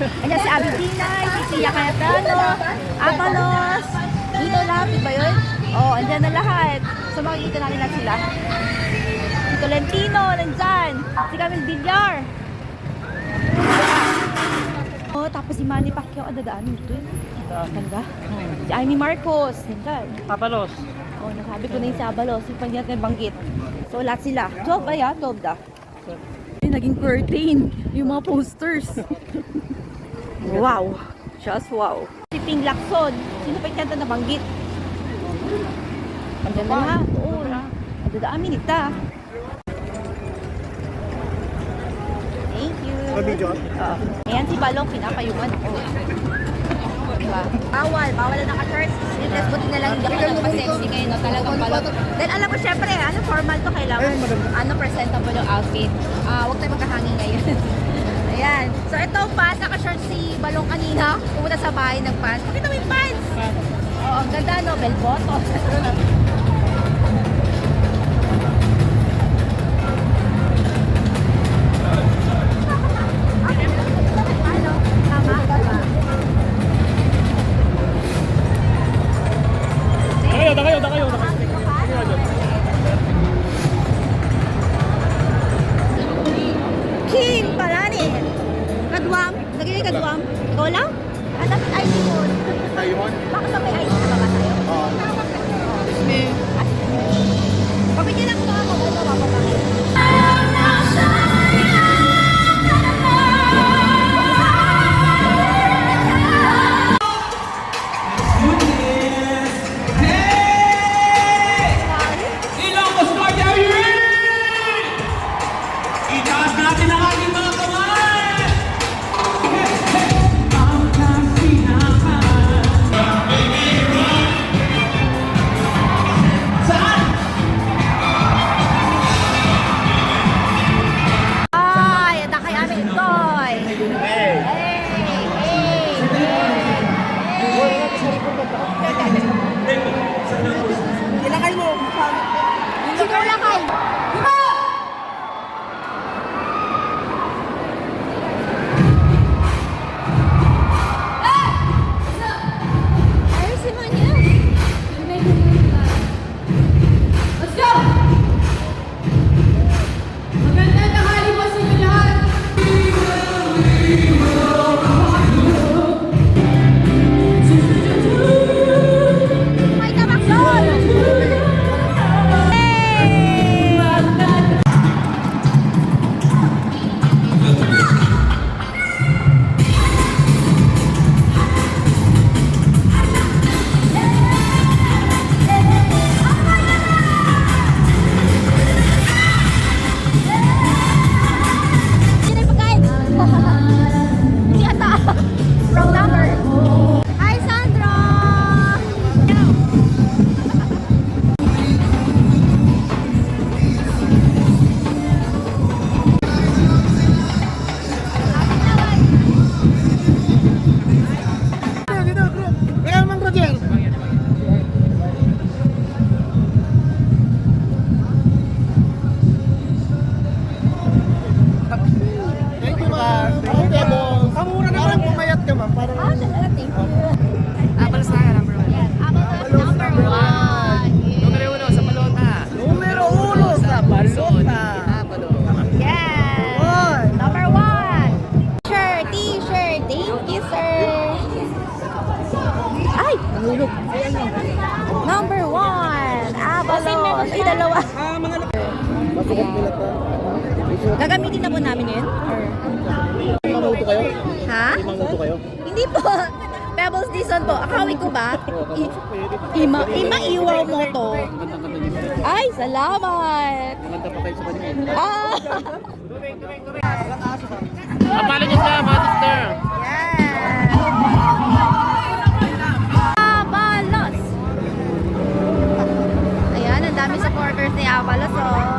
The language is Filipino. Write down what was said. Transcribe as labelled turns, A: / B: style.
A: Ayan si Abby Pinay, si Tia Cayetano, Avalos, Dito Lapid ba yun? Oo, andyan na lahat. So makikita natin lahat sila. Si Tolentino, nandyan. Si Camille Villar. Oh, tapos si Manny Pacquiao, dadaanin ito yun. Ganda. Si Amy Marcos, nandyan.
B: Papalos.
A: Oh, nasabi ko na yung si Avalos, yung panyat na banggit. So lahat sila. Job ba yan? Job da. Yung naging curtain, yung mga posters. Wow. Just wow. Si Ping Lacson, sino pa yung na banggit? Ang ganda na. Oo. Dadaamin ita. Thank you. Ayan si Balong, pinapayuman ako. Diba? Bawal na naka-shirts. Sleeveless, buti na lang hindi ako nagpa-sexy ngayon. No? Talagang balot. Then alam mo syempre, ano formal to kailangan. Ano presentable yung outfit. Huwag tayo magkahangin ngayon. Ayan. So ito pa, naka-shirts si Balong kanina. Pumunta sa bahay ng pants. Pakita mo yung pants. Oo, ang ganda no, bell bottom.
B: Da kayo.
A: King Palani. Kadwam. Lagay yung kadwam. Ikaw lang? Dapat ID mo. Bakit ba may ID na ba tayo? Oo. Pabigyan lang ko ako. Ito, mapapakit. Number 1, Avalos. Ay, dalawa. Gagamitin na po namin yun?
B: Mamuto kayo?
A: Ha?
B: Mamuto kayo?
A: Hindi po. Pebbles Dizon po. Akawin ko ba? Ima-iwaw mo to. Ay, salamat.
B: Maganda pa kayo sa kanya. Apalo niyo sa mga sister.
A: Avalos. Ayan, ang dami supporters ni Avalos. Oh.